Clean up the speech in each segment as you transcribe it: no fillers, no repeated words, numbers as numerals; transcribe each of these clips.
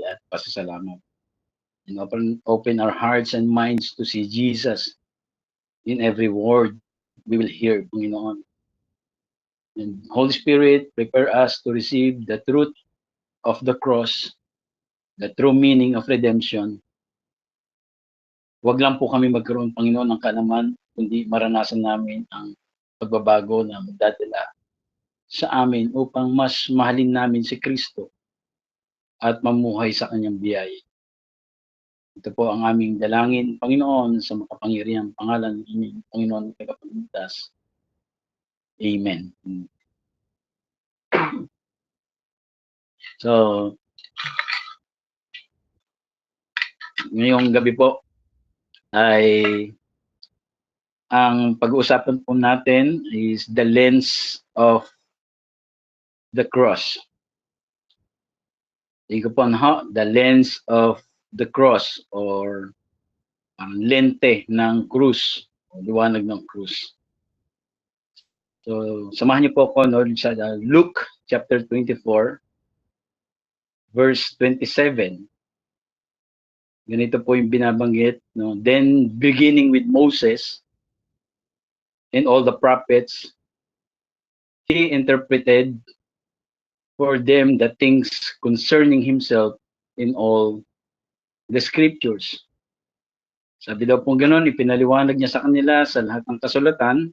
at pasasalamat. And open our hearts and minds to see Jesus in every word we will hear, Panginoon. And Holy Spirit, prepare us to receive the truth of the cross, the true meaning of redemption. Huwag lang po kami magkaroon, Panginoon, ng kaalaman, kundi maranasan namin ang pagbabago na magdadala sa amin upang mas mahalin namin si Kristo at mamuhay sa kanyang biyaya. Ito po ang aming dalangin, Panginoon, sa makapangyarihang pangalan ng aming Panginoon at Tagapagligtas. Amen. So, ngayong gabi po ay ang pag-uusapan po natin is the lens of the cross. Ito po, the lens of the cross or ang lente ng krus, o liwanag ng krus. So, samahan niyo po ako sa Luke chapter 24, verse 27. Ganito po yung binabanggit. No? Then, beginning with Moses and all the prophets, he interpreted for them the things concerning himself in all the scriptures. Sabi daw po gano'n, ipinaliwanag niya sa kanila sa lahat ng kasulatan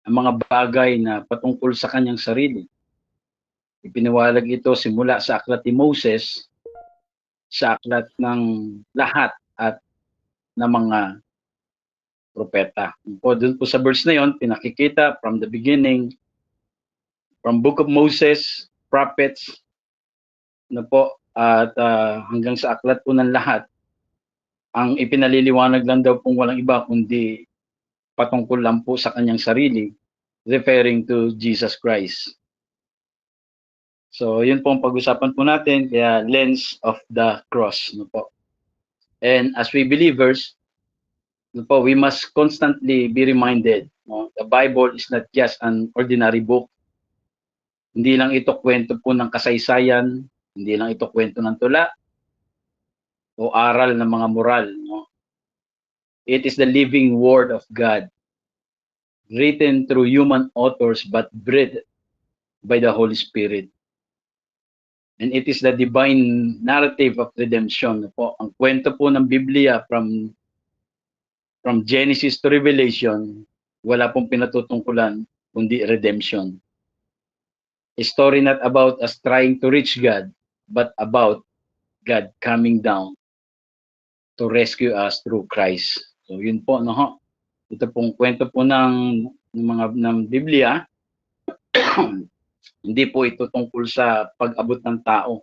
ang mga bagay na patungkol sa kanyang sarili. Ipiniwalag ito simula sa aklat ni Moses, sa aklat ng lahat at ng mga propeta. Doon po sa verse na yon, pinakikita from the beginning, from Book of Moses, prophets, na po, at hanggang sa aklat po ng lahat, ang ipinaliliwanag lang daw pong walang iba kundi patungkol lang po sa kanyang sarili, referring to Jesus Christ. So, yun po ang pag-usapan po natin, kaya lens of the cross. No po. And as we believers, no po, we must constantly be reminded, no, the Bible is not just an ordinary book. Hindi lang ito kwento po ng kasaysayan, hindi lang ito kwento ng tula, o aral ng mga moral. No? It is the living word of God, written through human authors but breathed by the Holy Spirit. And it is the divine narrative of redemption. Po. Ang kwento po ng Biblia from Genesis to Revelation, wala pong pinatutungkulan kundi redemption. A story not about us trying to reach God, but about God coming down to rescue us through Christ. So yun po, no ho. Ito pong kwento po ng Biblia. Hindi po ito tungkol sa pag-abot ng tao,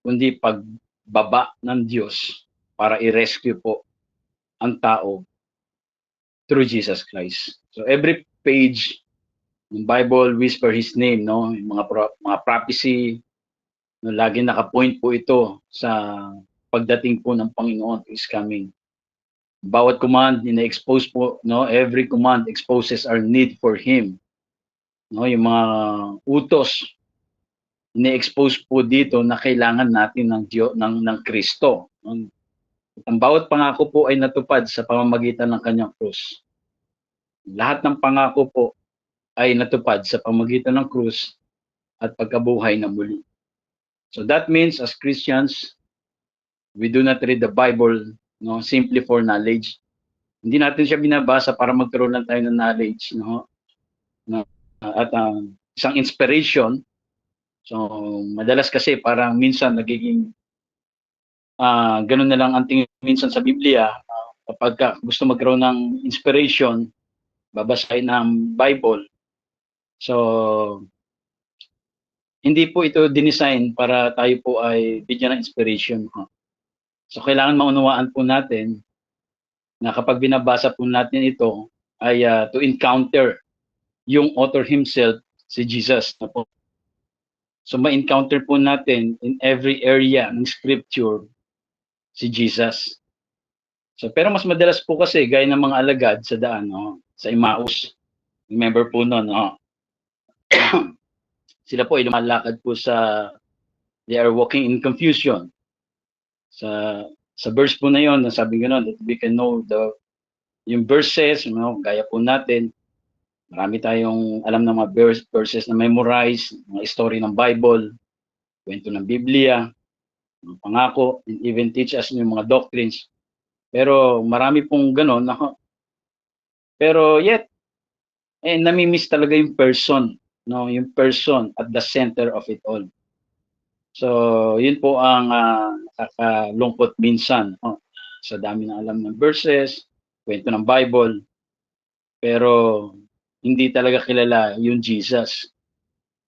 kundi pagbaba ng Diyos para i-rescue po ang tao through Jesus Christ. So every page ng Bible whisper His name, no? Yung mga prophecy, no, lagi nakapoint po ito sa pagdating po ng Panginoon is coming. Bawat command ina-expose po, no, every command exposes our need for Him. No, yung mga utos ina-expose po dito na kailangan natin ng Kristo. Ang bawat pangako po ay natupad sa pamamagitan ng kanyang krus. Lahat ng pangako po ay natupad sa pamamagitan ng krus at pagkabuhay na muli. So that means as Christians, we do not read the Bible, no, simply for knowledge. Hindi natin siya binabasa para magkaroon lang tayo ng knowledge, no? At isang inspiration. So madalas kasi parang minsan nagiging ganun na lang ang tingin minsan sa Biblia. Kapag gusto magkaroon ng inspiration, babasahin ng Bible. So hindi po ito dinesign para tayo po ay bigyan ng inspiration. So kailangan maunawaan po natin na kapag binabasa po natin ito ay to encounter yung author himself, si Jesus na po. So ma-encounter po natin in every area ng scripture si Jesus. So pero mas madalas po kasi gaya ng mga alagad sa daan, no, sa Emmaus. Remember po noon, no? Sila po ay lumalakad po sa They are walking in confusion. Sa verse po na yon, nasabi gano'n, that we can know yung verses, gaya po natin, marami tayong alam ng mga verses na memorize, mga story ng Bible, kwento ng Biblia, mga pangako, and even teach us yung mga doctrines. Pero marami pong gano'n, pero yet, nami-miss talaga yung person, yung person at the center of it all. So, yun po ang nakakalungkot minsan, sa dami ng alam ng verses, kwento ng Bible, pero hindi talaga kilala yung Jesus.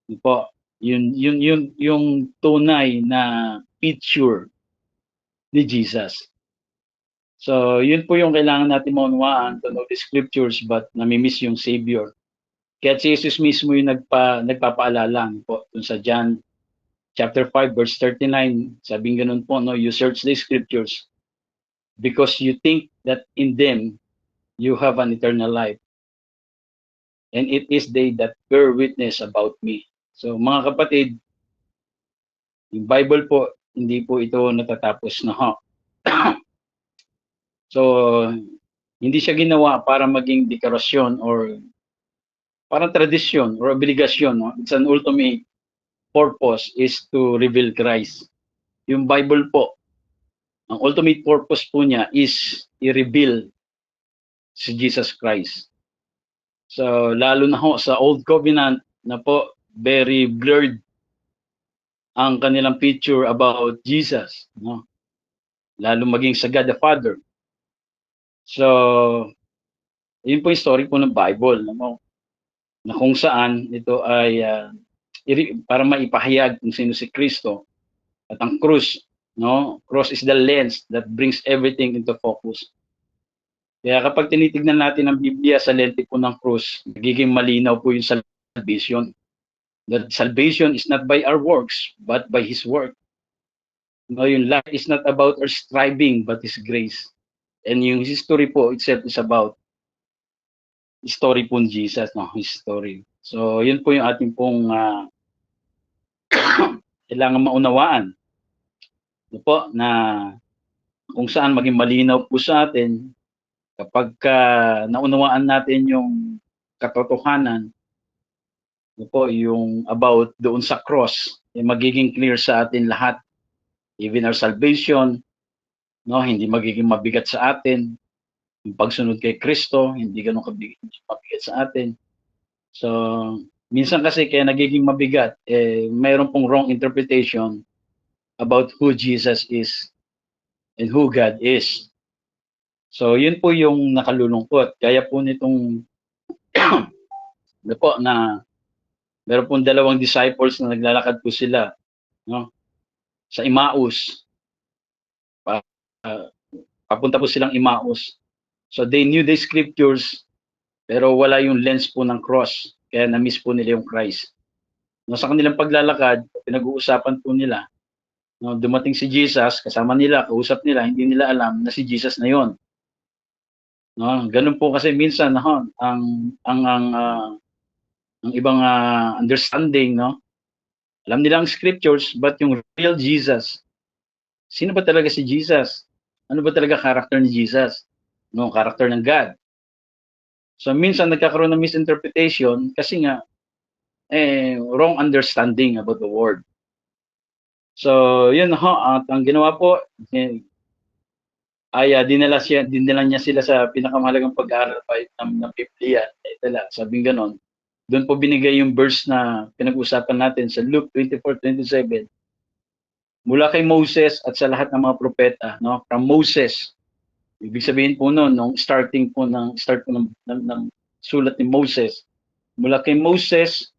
Yun po, yung tunay na picture ni Jesus. So, yun po yung kailangan natin maunawaan, to know the scriptures, but nami-miss yung Savior. Kaya si Jesus mismo yung nagpapaalala po dun sa John chapter 5 verse 39, sabing ganun po, you search the scriptures because you think that in them you have an eternal life, and it is they that bear witness about me. So mga kapatid, yung Bible po, hindi po ito natatapos na So hindi siya ginawa para maging dekorasyon or parang tradisyon or obligasyon. It's an ultimate purpose is to reveal Christ. Yung Bible po, ang ultimate purpose po niya is i-reveal si Jesus Christ. So, lalo na sa Old Covenant na po, very blurred ang kanilang picture about Jesus. Lalo maging sa God the Father. So, yun po yung story po ng Bible. Na kung saan ito ay para maipahayag kung sino si Kristo. At ang cross, cross is the lens that brings everything into focus. Kaya kapag tinitignan natin ang Biblia sa lente po ng cross, nagiging malinaw po yung salvation. That salvation is not by our works, but by His work. Yung life is not about our striving, but His grace. And yung history po itself is about story po ni Jesus, His story. So, yun po yung ating pong kailangan maunawaan. Po, na kung saan maging malinaw po sa atin kapag naunawaan natin yung katotohanan, po, yung about doon sa cross, magiging clear sa atin lahat. Even our salvation, hindi magiging mabigat sa atin. Yung pagsunod kay Kristo, hindi ganun mabigat sa atin. So, minsan kasi kaya nagiging mabigat, mayroon pong wrong interpretation about who Jesus is and who God is. So, yun po yung nakalulungkot. Kaya po nitong na meron pong dalawang disciples na naglalakad po sila sa Emmaus. Papunta po silang Emmaus. So, they knew the scriptures, pero wala yung lens po ng cross. Kaya na-miss po nila yung Christ. Sa kanilang paglalakad, pinag-uusapan po nila, dumating si Jesus, kasama nila, kausap nila, hindi nila alam na si Jesus na yon. Ganun po kasi minsan ang ibang understanding, alam nila ang scriptures, but yung real Jesus, sino ba talaga si Jesus? Ano ba talaga character ni Jesus? Character ng God. So minsan nagkakaroon ng misinterpretation kasi nga wrong understanding about the word. So yun at ang ginawa po ay dinala niya sila sa pinakamahalagang pag-aaral ng Biblia. Sabing ganon. Doon po binigay yung verse na pinag-usapan natin sa Luke 24:27. Mula kay Moses at sa lahat ng mga propeta, from Moses. Ibig sabihin po noon, start po ng sulat ni Moses. Mula kay Moses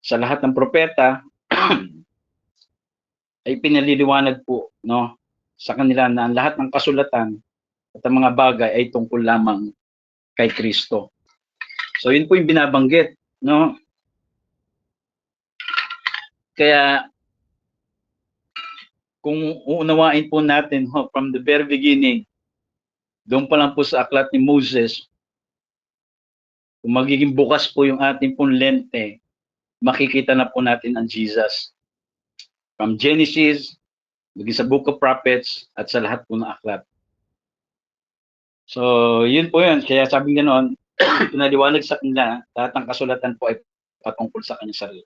sa lahat ng propeta ay pinaliliwanag po, sa kanila na ang lahat ng kasulatan at ang mga bagay ay tungkol lamang kay Kristo. So yun po yung binabanggit, Kaya kung uunawain po natin from the very beginning, doon pa lang po sa aklat ni Moses, kung magiging bukas po yung ating pong lente, makikita na po natin ang Jesus. From Genesis, maging sa Book of Prophets, at sa lahat po ng aklat. So, yun po yun. Kaya sabi ganoon, pinaliwanag sa kanila, lahat ng kasulatan po ay patungkol sa kanyang sarili.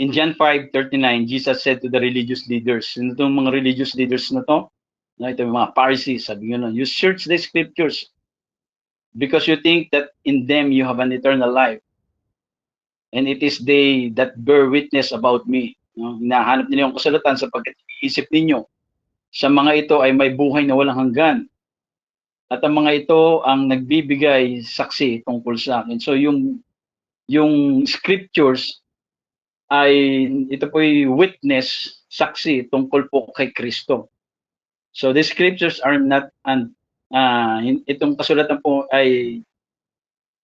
In John 5:39, Jesus said to the religious leaders, sino itong mga religious leaders na to? Ito yung mga Pharisees, sabi ganoon, you search the scriptures because you think that in them you have an eternal life. And it is they that bear witness about me. No? Hinahanap nila yung kasulatan sapagkat iisip ninyo, sa mga ito ay may buhay na walang hanggan. At ang mga ito ang nagbibigay saksi tungkol sa akin. So yung scriptures ay ito po yung witness, saksi tungkol po kay Kristo. So the scriptures are not itong kasulatan po ay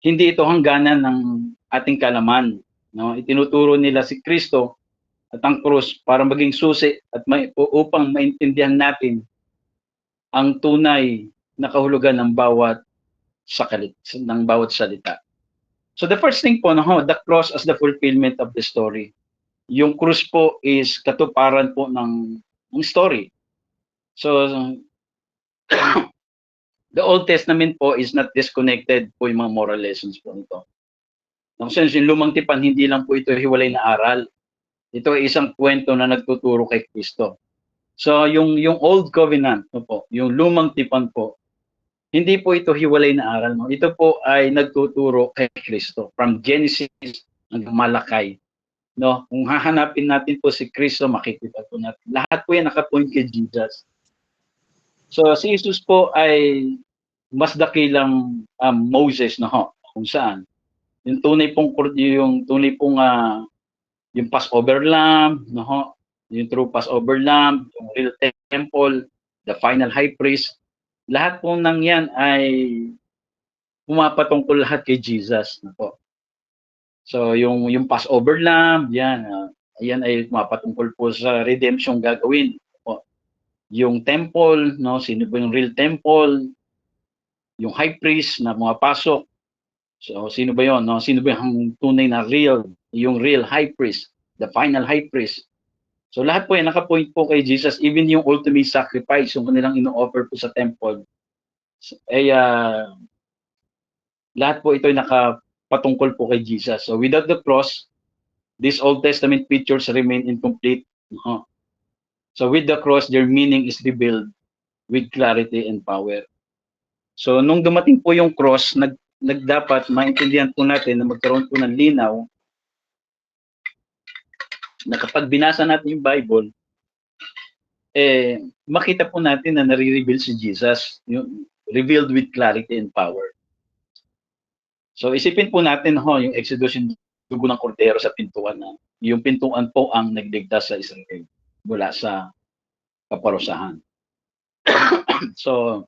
hindi ito hangganan ng ating kalaman, no? Itinuturo nila si Kristo at ang krus para maging susi at upang maintindihan natin ang tunay na kahulugan ng bawat salita. So the first thing po, the cross as the fulfillment of the story. Yung krus po is katuparan po ng story. So the Old Testament po is not disconnected po yung mga moral lessons po nito. Kasi yung lumang tipan, hindi lang po ito hiwalay na aral. Ito ay isang kwento na nagtuturo kay Kristo. So yung Old Covenant po, yung lumang tipan po, hindi po ito hiwalay na aral. No? Ito po ay nagtuturo kay Kristo. From Genesis hanggang Malakay. No? Kung hahanapin natin po si Kristo, makikita po natin. Lahat po yan nakapoint kay Jesus. So si Jesus po ay mas dakilang Moses, no? Kung saan. Yung tunay pong yung Passover lamb, no? Yung true Passover lamb, yung real temple, the final high priest, lahat po nang yan ay pumapatungkol lahat kay Jesus na po. So yung Passover lamb, yan ay pumapatungkol po sa redemption gagawin po. Yung temple, no, sino po yung real temple? Yung high priest na pumapasok. So sino ba 'yon, no? Sino ba yung tunay na yung real high priest, the final high priest? So lahat po yan nakapoint po kay Jesus, even yung ultimate sacrifice, yung kanilang ino-offer po sa temple, ay lahat po ito ay nakapatungkol po kay Jesus. So without the cross, these Old Testament pictures remain incomplete. So with the cross, their meaning is revealed with clarity and power. So nung dumating po yung cross, nagdapat maintindihan po natin na magkaroon po ng linaw na kapag binasa natin yung Bible, makita po natin na nare-reveal si Jesus, yung revealed with clarity and power. So isipin po natin yung Exodus, yung dugo ng kordero sa pintuan na yung pintuan po ang nagligtas sa Israel mula sa kaparusahan. So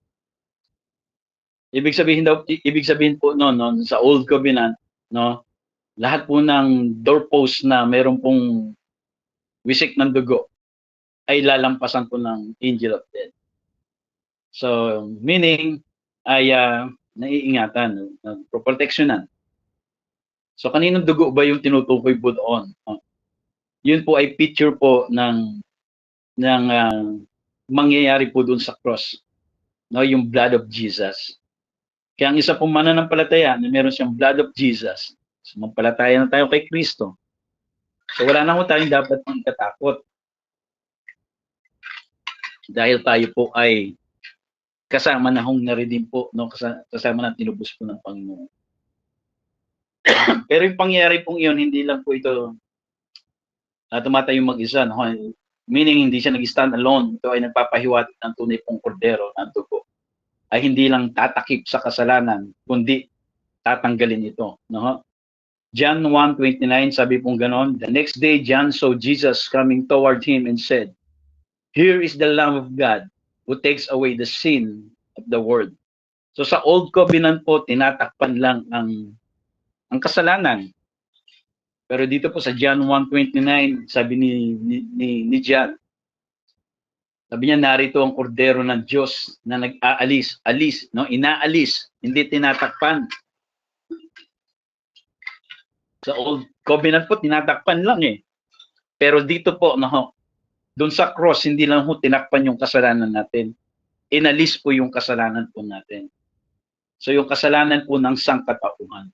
ibig sabihin po no sa Old Covenant, no, lahat po ng doorpost na meron pong wisik ng dugo ay lalampasan po ng angel of death. So meaning ay naiingatan, proteksyonan. So kaninong dugo ba yung tinutukoy po doon? Yun po ay picture po ng mangyayari po doon sa cross, no, yung blood of Jesus. Kaya ang isa pong mananampalataya na meron siyang blood of Jesus, sumampalataya na tayo kay Kristo. So wala na ho tayong dapat pang ikatakot. Dahil tayo po ay kasama na hong na-redeem po, no? Kasama na tinubos po ng Panginoon. Pero yung pangyayari pong iyon, hindi lang po ito tumatayo mag-isa, no? Meaning hindi siya nag-stand alone. Ito ay nagpapahiwatig ng tunay pong kordero ng dugo. Ay hindi lang tatakip sa kasalanan, kundi tatanggalin ito, no? John 1:29, sabi pong ganon, the next day John saw Jesus coming toward him and said, here is the Lamb of God who takes away the sin of the world. So sa Old Covenant po, tinatakpan lang ang kasalanan. Pero dito po sa John 1:29, sabi ni John, sabi niya, narito ang kordero ng Diyos na nag-aalis, no? Inaalis, hindi tinatakpan. Sa Old Covenant po, tinatakpan lang Pero dito po, no, doon sa cross, hindi lang ho tinakpan yung kasalanan natin. Inalis po yung kasalanan po natin. So yung kasalanan po ng sangkatauhan.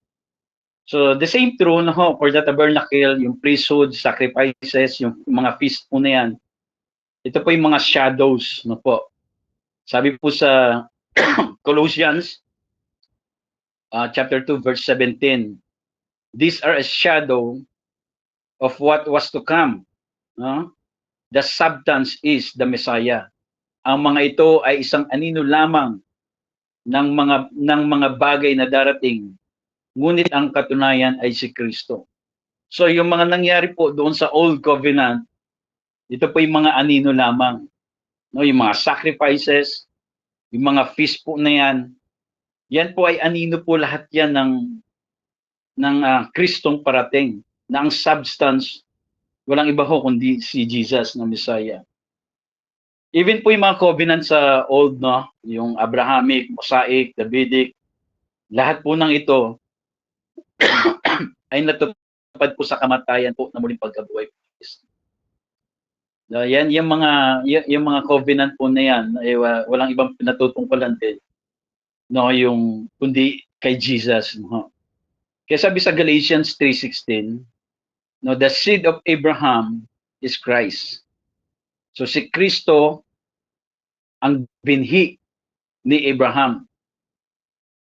So the same true, no, for the tabernacle, yung priesthood, sacrifices, yung mga feast po na yan, ito po yung mga shadows, no po. Sabi po sa Colossians chapter 2 verse 17, these are a shadow of what was to come. No? The substance is the Messiah. Ang mga ito ay isang anino lamang ng mga bagay na darating. Ngunit ang katunayan ay si Kristo. So yung mga nangyari po doon sa Old Covenant, ito po yung mga anino lamang. No, yung mga sacrifices, yung mga feast po na yan po ay anino po lahat yan ng Kristong parating, na ang substance walang iba ho kundi si Jesus na Messiah. Even po yung mga covenant sa old, no, yung Abrahamic, Mosaic, Davidic, lahat po ng ito ay natupad po sa kamatayan po na muling pagkabuhay po. Yan yung mga covenant po na yan ay walang ibang pinatutungkulan din, no, yung kundi kay Jesus, no. Kaya sabi sa Galatians 3:16, no, the seed of Abraham is Christ. So si Kristo ang binhi ni Abraham.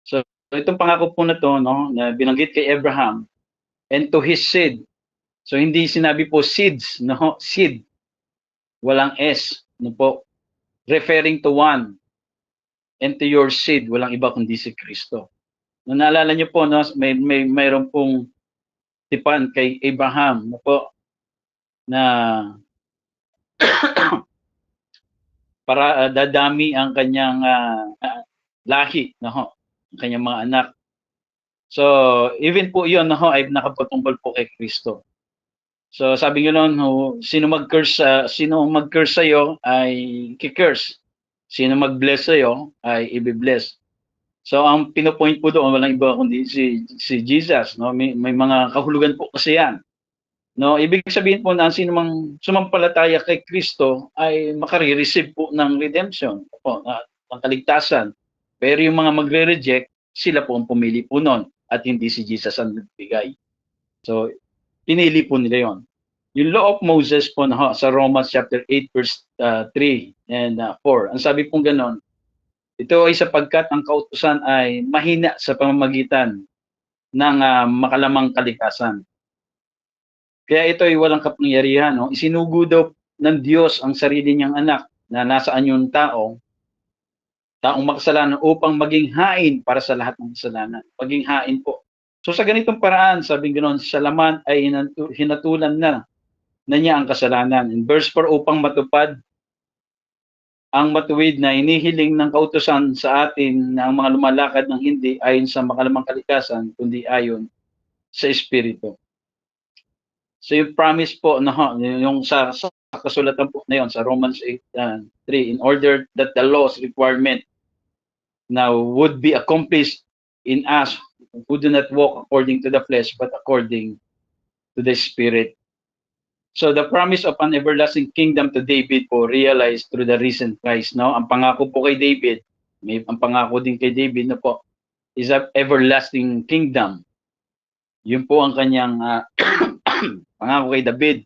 So itong pangako po na to, no, na binanggit kay Abraham and to his seed. So hindi sinabi po seeds, no, seed. Walang S, no po. Referring to one. And to your seed, walang iba kundi si Kristo. No, naalala niyo po, no, mayroon pong tipan kay Abraham, no po, na para dadami ang kanyang lahi, no, ang kanyang mga anak. So, even po 'yon, no, ay nakapatungkol po kay Kristo. So, sabi nga noon, sino mag-curse sa'yo ay ki-curse. Sino mag-bless sa'yo ay i-bless. So, ang pinopoint po doon, walang iba kundi si Jesus, no? May mga kahulugan po kasi yan. No, ibig sabihin po na sino mang sumampalataya kay Kristo ay makare-receive po ng redemption, po, ng kaligtasan. Pero yung mga magre-reject, sila po ang pumili po noon at hindi si Jesus ang nagbigay. So, pinili po nila yon. Yung law of Moses po na sa Romans chapter 8 verse 3 and 4. Ang sabi pong ganon, ito ay sapagkat ang kautusan ay mahina sa pamamagitan ng makalamang kalikasan. Kaya ito ay walang kapangyarihan. No? Isinugo daw ng Diyos ang sarili niyang anak na nasaan yung taong makasalanan upang maging hain para sa lahat ng kasalanan. Maging hain po. So sa ganitong paraan, sabi ganoon, sa laman ay hinatulan na niya ang kasalanan. In verse 4, upang matupad ang matuwid na inihiling ng kautusan sa atin na ang mga lumalakad ng hindi ayon sa makalamang kalikasan, kundi ayon sa Espiritu. So yung promise po, no, yung sa kasulatan po na yun, sa Romans 8:3, in order that the law's requirement now would be accomplished in us who do not walk according to the flesh, but according to the Spirit. So the promise of an everlasting kingdom to David po realized through the risen Christ. No? Ang pangako po kay David, ang pangako din kay David na po, is an everlasting kingdom. Yun po ang kanyang pangako kay David.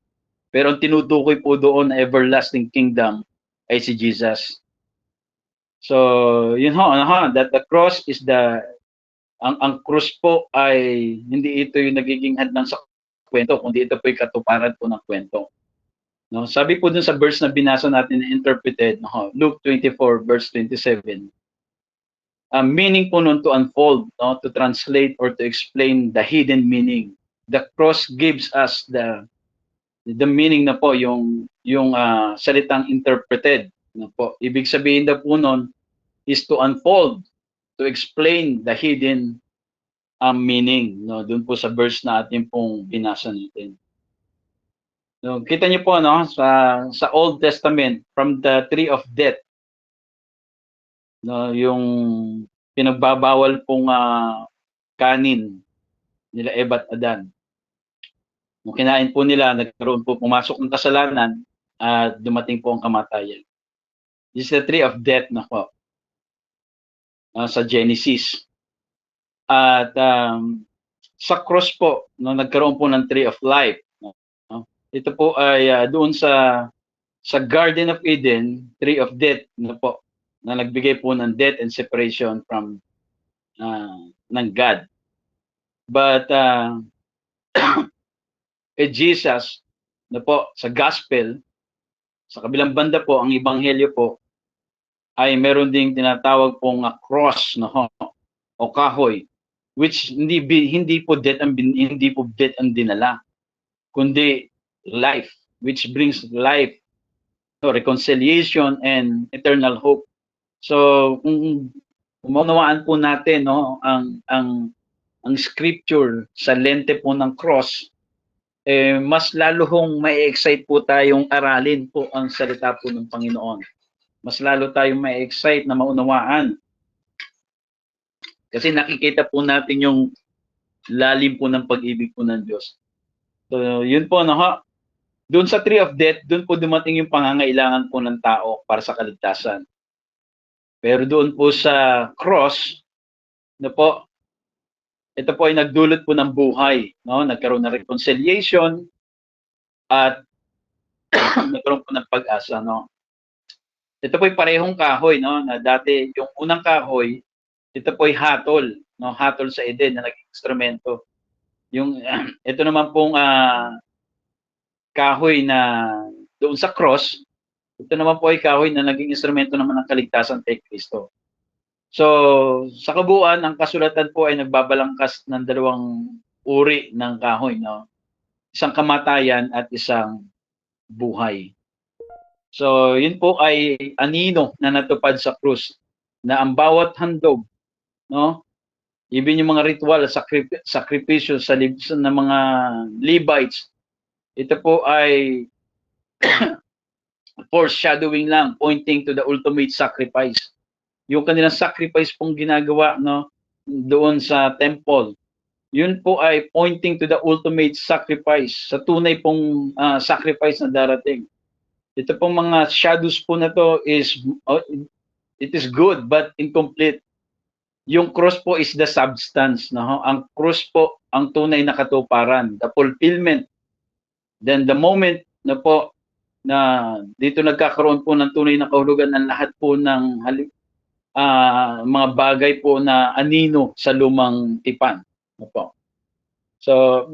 Pero ang tinutukoy po doon na everlasting kingdom ay si Jesus. So, yun that the cross is ang cross po ay hindi ito yung nagiging hadlang sa kwento, kundi ito po yung katuparan po ng kwento. No, sabi po dun sa verse na binasa natin na interpreted, no, Luke 24 verse 27. Meaning po nun to unfold, no, to translate or to explain the hidden meaning. The cross gives us the meaning na po yung salitang interpreted, no po. Ibig sabihin daw po nun is to unfold, to explain the hidden meaning, no, doon po sa verse na atin pong binasa natin. No, kita niyo po, no, sa Old Testament, from the tree of death, no, yung pinagbabawal pong kanin nila Eva at Adan. Nung kinain po nila, nagkaroon po, pumasok ng kasalanan at dumating po ang kamatayan. This is the tree of death na po sa Genesis. At sa cross po, no, nagkaroon po ng tree of life. No? Ito po ay doon sa Garden of Eden, tree of death na po, na nagbigay po ng death and separation from ng God. But Jesus na po sa gospel, sa kabilang banda po, ang ebanghelyo po ay meron ding tinatawag pong cross no, o kahoy, which hindi po death ang dinala, kundi life, which brings life, no, reconciliation and eternal hope. So kung maunawaan po natin no ang scripture sa lente po ng cross, mas lalo hong mai-excite po tayong aralin po ang salita po ng Panginoon. Mas lalo tayong mai-excite na maunawaan. Kasi nakikita po natin yung lalim po ng pag-ibig po ng Diyos. So, yun po, no, ha? Doon sa tree of death, doon po dumating yung pangangailangan po ng tao para sa kaligtasan. Pero doon po sa cross, no po, ito po ay nagdulot po ng buhay, no? Nagkaroon ng reconciliation at nagkaroon po ng pag-asa, no? Ito po ay parehong kahoy, no? Na dati yung unang kahoy, ito po ay hatol, no? Hatol sa Eden na naging instrumento. Yung ito naman pong kahoy na doon sa cross, ito naman po ay kahoy na naging instrumento naman ng kaligtasan kay Kristo. So, sa kabuuan, ang kasulatan po ay nagbabalangkas ng dalawang uri ng kahoy, no? Isang kamatayan at isang buhay. So, yun po ay anino na natupad sa krus, na ang bawat handog, no? Even yung mga ritual, sakripisyo sa ng mga Levites, ito po ay foreshadowing lang, pointing to the ultimate sacrifice. Yung kanilang sacrifice pong ginagawa, no, doon sa temple, yun po ay pointing to the ultimate sacrifice, sa tunay pong sacrifice na darating. Ito pong mga shadows po na to it is good but incomplete. Yung cross po is the substance, no? Ang cross po ang tunay na katuparan, the fulfillment. Then the moment na po na dito nagkakaroon po ng tunay na kahulugan ng lahat po ng mga bagay po na anino sa lumang tipan. No po. So,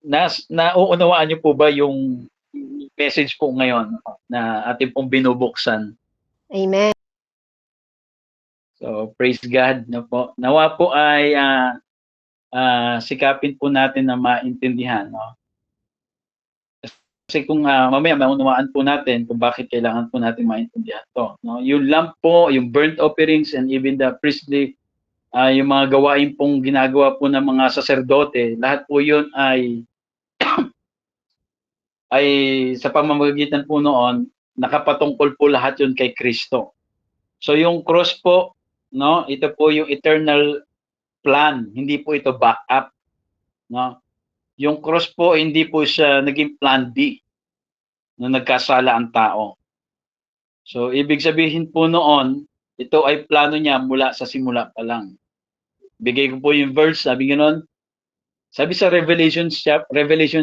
nauunawaan niyo po ba yung message po ngayon na ating pong binubuksan? Amen. So, praise God. No po. Nawa po ay sikapin po natin na maintindihan. No? Kasi kung mamaya maunawaan po natin kung bakit kailangan po natin maintindihan to. No? Yung lamp po, yung burnt offerings, and even the priestly, yung mga gawain pong ginagawa po ng mga saserdote, lahat po yun ay ay sa pamamagitan po noon, nakapatungkol po lahat yun kay Kristo. So yung cross po, no, ito po yung eternal plan, hindi po ito backup, no? Yung cross po hindi po siya naging plan B na nagkasala ang tao. So ibig sabihin po noon, ito ay plano niya mula sa simula pa lang. Bigay ko po yung verse, sabi ganoon. Sabi sa Revelation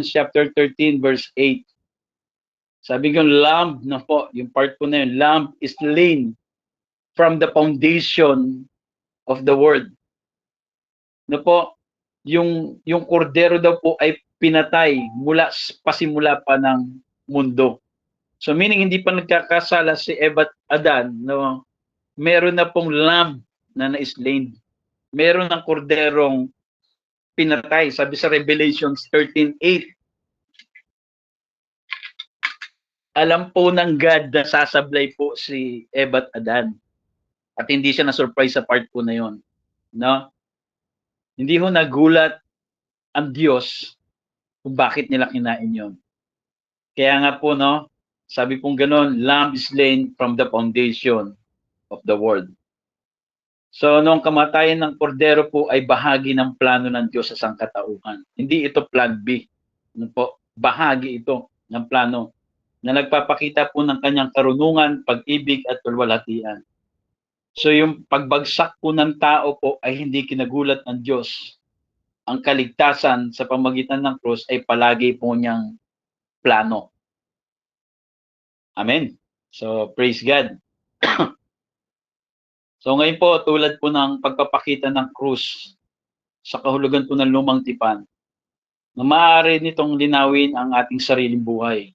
chapter 13 verse 8. Sabi ko, lamb na po, yung part po na yun, lamb is slain from the foundation of the world. Na po, yung kordero daw po ay pinatay mula pasimula pa ng mundo. So meaning hindi pa nagkakasala si Eva at Adan, no? Meron na pong lamb na na-slain. Meron ng korderong pinatay. Sabi sa Revelation 13:8. Alam po ng God na sasablay po si Eva at Adan. At hindi siya na-surprise sa part po na yon, no? Hindi ho nagulat ang Diyos kung bakit nila kinain yon. Kaya nga po, no, sabi pong gano'n, lamb is slain from the foundation of the world. So, noong kamatayan ng kordero po ay bahagi ng plano ng Diyos sa sangkatauhan. Hindi ito plan B. Ano po, bahagi ito ng plano na nagpapakita po ng kanyang karunungan, pag-ibig at kalwalhatian. So yung pagbagsak po ng tao po ay hindi kinagulat ng Diyos. Ang kaligtasan sa pamagitan ng krus ay palagi po niyang plano. Amen. So praise God. So ngayon po, tulad po ng pagpapakita ng krus sa kahulugan po ng lumang tipan, na maaari nitong linawin ang ating sariling buhay.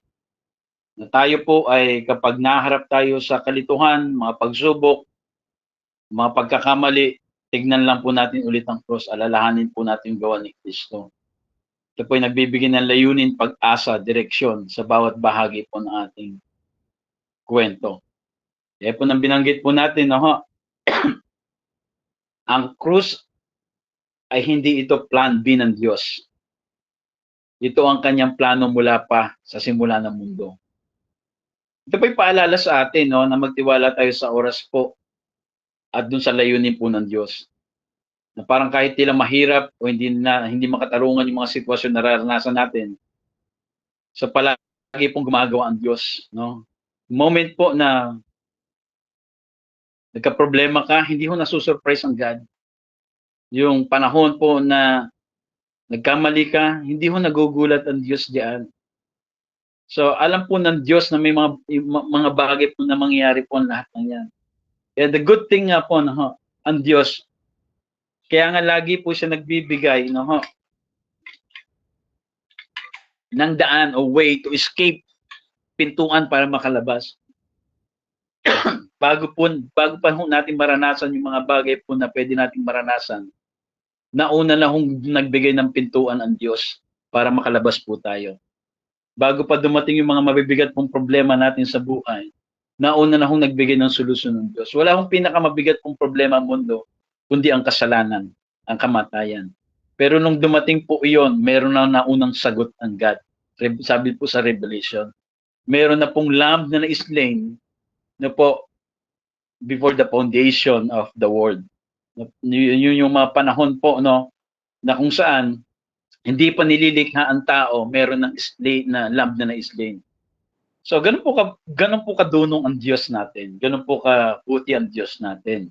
Na tayo po ay kapag naharap tayo sa kalituhan, mga pagsubok, mga pagkakamali, tignan lang po natin ulit ang cross, alalahanin po natin yung gawa ni Kristo. Ito po ay nagbibigay ng layunin, pag-asa, direksyon sa bawat bahagi po ng ating kwento. Kaya po nang binanggit po natin, no, ang krus ay hindi ito plan B ng Diyos. Ito ang kanyang plano mula pa sa simula ng mundo. Ito po'y paalala sa atin, no, na magtiwala tayo sa oras po at dun sa layunin po ng Diyos. Na parang kahit tila mahirap o hindi makatarungan yung mga sitwasyon na nararanasan natin, so palagi pong gumagawa ang Diyos, no? Moment po na nagka-problema ka, hindi ho nasusurprise ang God. Yung panahon po na nagkamali ka, hindi ho nagugulat ang Diyos diyan. So alam po ng Diyos na may mga bagay po na mangyayari po ang lahat ng yan. Kaya the good thing nga po, no, ang Diyos, kaya nga lagi po siya nagbibigay, no, ng daan o way to escape, pintuan para makalabas. bago pa ho natin maranasan yung mga bagay po na pwede nating maranasan, nauna na hong nagbigay ng pintuan ang Diyos para makalabas po tayo. Bago pa dumating yung mga mabibigat pong problema natin sa buhay, nauna na hong nagbigay ng solusyon ng Diyos. Wala hong pinakamabigat pong problema ang mundo, kundi ang kasalanan, ang kamatayan. Pero nung dumating po iyon, meron na naunang sagot ang God. Sabi po sa Revelation, meron na pong lamb na na-slain na po before the foundation of the world. Yun yung mga panahon po, no, na kung saan hindi pa nililikha ang tao, meron ng slain na lamb na na-slain. So ganun po kadunong ang Diyos natin. Ganun po kabuti ang Diyos natin.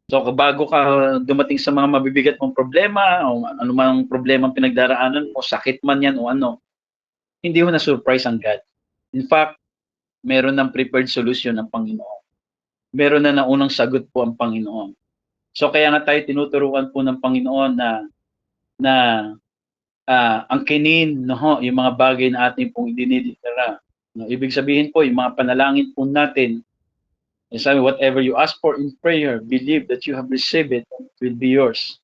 So bago ka dumating sa mga mabibigat mong problema o anumang problema ang pinagdaraanan mo, sakit man yan o ano, hindi mo na-surprise ang God. In fact, meron ng prepared solution ng Panginoon. Meron na naunang sagot po ang Panginoon. So kaya nga tayo tinuturuan po ng Panginoon na angkinin, no, yung mga bagay na ating pong dinidiklara. No, ibig sabihin po, yung mga panalangin po natin, sabi, whatever you ask for in prayer, believe that you have received it, and it will be yours.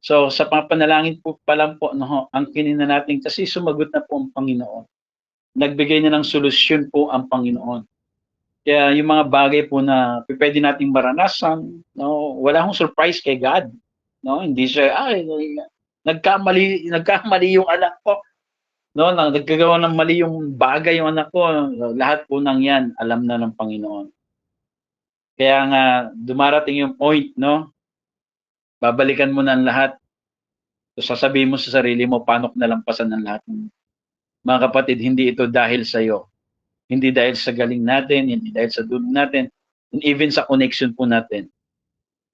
So sa panalangin po pa lang po, no, angkinin na natin kasi sumagot na po ang Panginoon. Nagbigay na ng solusyon po ang Panginoon. Kaya yung mga bagay po na pwede nating maranasan, no, wala akong surprise kay God. No, hindi siya, nagkamali yung anak ko. No, nagkagawa ng mali yung bagay yung anak ko. Lahat po ng yan, alam na ng Panginoon. Kaya nga, dumarating yung point, no, babalikan mo na ang lahat. So, sasabihin mo sa sarili mo, paano ko nalampasan ng lahat. Mga kapatid, hindi ito dahil sa iyo. Hindi dahil sa galing natin, hindi dahil sa dudog natin, and even sa connection po natin.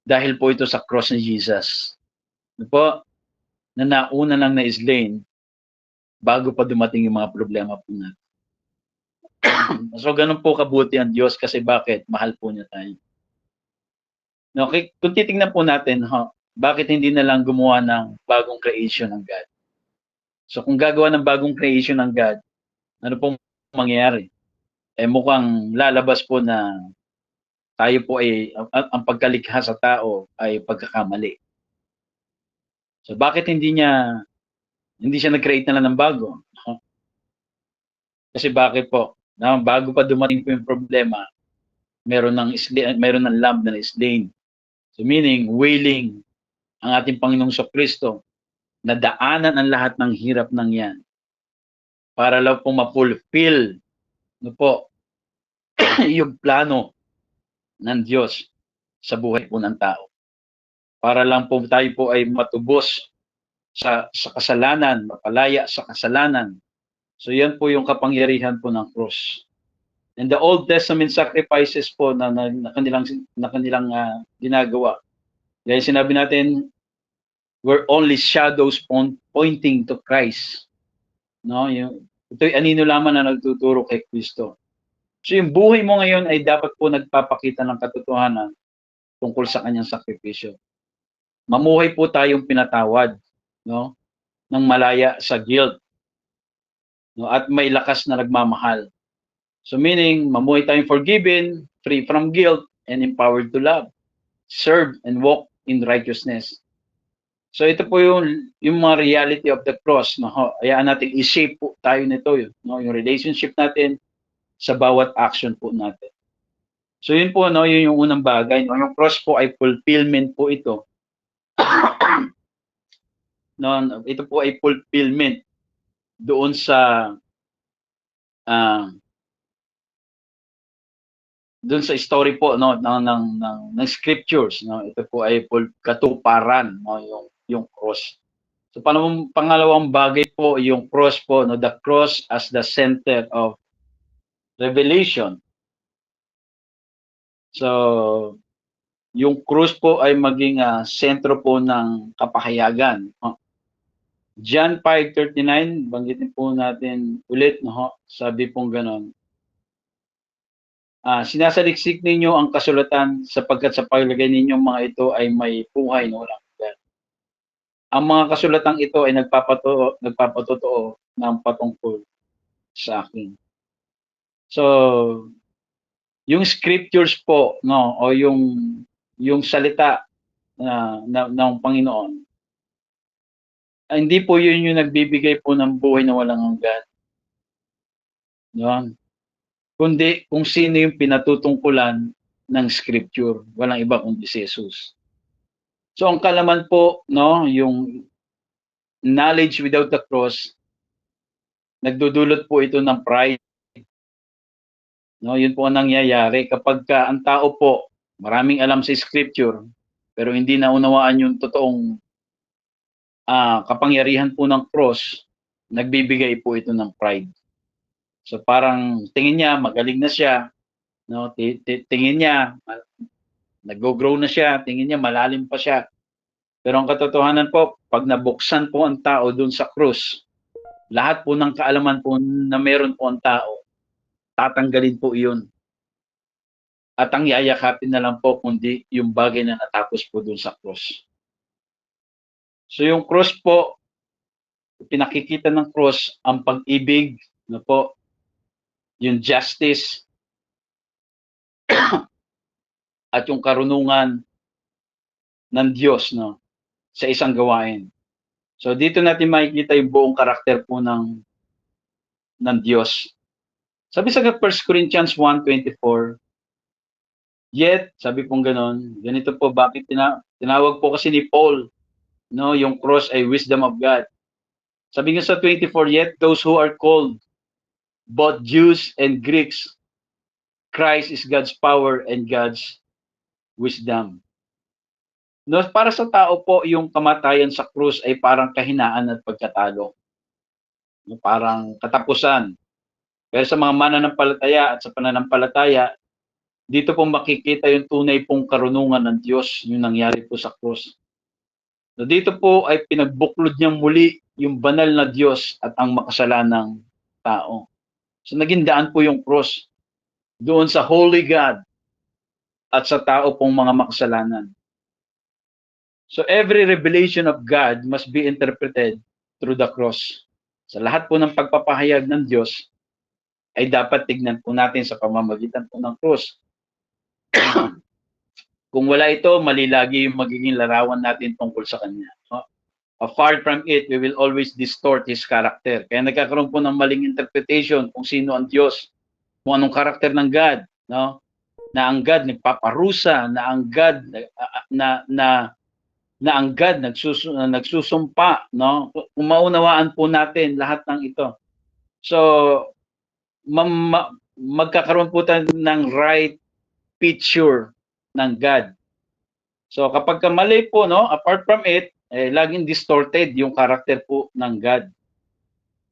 Dahil po ito sa cross ni Jesus. Ano po, na nauna lang na slain bago pa dumating yung mga problema po natin. So, ganun po kabuti ang Diyos kasi bakit? Mahal po niya tayo. Okay, kung titingnan po natin, bakit hindi na lang gumawa ng bagong creation ng God? So, kung gagawa ng bagong creation ng God, ano pong mangyayari? Mukhang lalabas po na tayo po ay, ang pagkalikha sa tao ay pagkakamali. So, bakit hindi siya nag-create na lang ng bago? Kasi bakit po? Bago pa dumating po yung problema, meron ng lamb na slain. So meaning, willing ang ating Panginoong Kristo na daanan ang lahat ng hirap ng yan para lang po ma-fulfill, no po, yung plano ng Diyos sa buhay po ng tao. Para lang po tayo po ay matubos sa kasalanan, mapalaya sa kasalanan, So yan po yung kapangyarihan po ng cross. And the Old Testament sacrifices po na kanilang ginagawa. Dahil sinabi natin, were only shadows pointing to Christ. No, ito'y anino lamang na nagtuturo kay Kristo. So yung buhay mo ngayon ay dapat po nagpapakita ng katotohanan tungkol sa kanyang sakripisyo. Mamuhay po tayong pinatawad, no, ng malaya sa guilt, no, at may lakas na nagmamahal. So meaning, mamuhay tayong forgiven, free from guilt, and empowered to love, serve, and walk in righteousness. So ito po yung mga reality of the cross. No? Hayaan natin i-shape po tayo nito. No? Yung relationship natin sa bawat action po natin. So yun po, no? Yun yung unang bagay. No? Yung cross po ay fulfillment po ito. No? Ito po ay fulfillment doon sa doon sa story po no ng scriptures, no. Ito po ay katuparan, no, yung cross. So pangalawang bagay po yung cross po, no, the cross as the center of revelation. So yung cross po ay maging sentro po ng kapahayagan. John 5:39, banggitin po natin ulit, no. Sabi pong gano'n. Sinasaliksik ninyo ang kasulatan sapagkat sa paglagay ninyong mga ito ay may buhay na walang hanggan. Ang mga kasulatang ito ay nagpapatotoo ng patungkol sa akin. So, yung scriptures po, no, o yung salita ng Panginoon, hindi po yun yung nagbibigay po ng buhay na walang hanggan. No? Kundi kung sino yung pinatutungkulan ng scripture, walang iba kundi si Jesus. So ang kalaman po, no, yung knowledge without the cross, nagdudulot po ito ng pride. No, yun po ang nangyayari kapag ang tao po maraming alam sa scripture pero hindi naunawaan yung totoong kapangyarihan po ng cross, nagbibigay po ito ng pride. So parang tingin niya magaling na siya, no? Tingin niya nag-grow na siya, tingin niya malalim pa siya. Pero ang katotohanan po, pag nabuksan po ang tao doon sa krus, lahat po ng kaalaman po na meron po ang tao, tatanggalin po iyon. At ang yayakapin na lang po kundi yung bagay na natapos po doon sa krus. So yung krus po, pinakikita ng krus ang pag-ibig, na po, yung justice, at yung karunungan ng Diyos, no, sa isang gawain. So dito natin makikita yung buong karakter po ng Diyos. Sabi sa 1 Corinthians 1:24, yet, sabi pong ganon, ganito po, bakit tinawag po kasi ni Paul, no, yung cross ay wisdom of God. Sabi nga sa 24, yet those who are called, both Jews and Greeks, Christ is God's power and God's wisdom. No, para sa tao po, yung kamatayan sa krus ay parang kahinaan at pagkatalo. No, parang katapusan. Pero sa mga mananampalataya at sa pananampalataya, dito po makikita yung tunay pong karunungan ng Diyos, yung nangyari po sa krus. So dito po ay pinagbuklod niyang muli yung banal na Diyos at ang makasalanang tao. So naging daan po yung cross doon sa Holy God at sa tao pong mga makasalanan. So every revelation of God must be interpreted through the cross. Sa lahat po ng pagpapahayag ng Diyos ay dapat tignan po natin sa pamamagitan po ng cross. Kung wala ito, mali lagi yung magiging larawan natin tungkol sa Kanya. No? Apart from it, we will always distort His character. Kaya nagkakaroon po ng maling interpretation kung sino ang Diyos, kung anong karakter ng God, no? Na ang God nagpaparusa, na ang God ang God nagsusumpa, no? Kung maunawaan po natin lahat ng ito. So magkakaroon po tayo ng right picture ng God. So kapag mali po, no, apart from it, laging distorted yung karakter po ng God.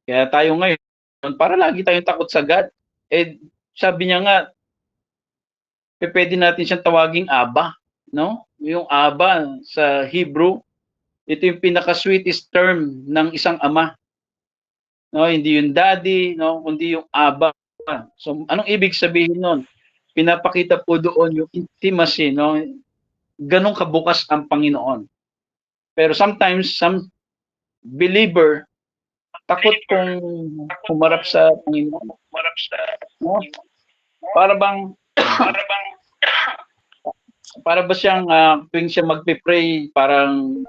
Kaya tayo ngayon, para lagi tayong takot sa God. Eh, sabi niya nga, pwede natin siyang tawaging Aba, no? Yung Aba sa Hebrew, ito yung pinaka-sweetest term ng isang ama. No, hindi yung daddy, no, kundi yung Aba. So, anong ibig sabihin nun? Pinapakita po doon yung intimacy, no? Ganun kabukas ang Panginoon. Pero sometimes, some believer, takot pong humarap sa Panginoon. No? Para bang para ba siyang tuwing siya magpe-pray, parang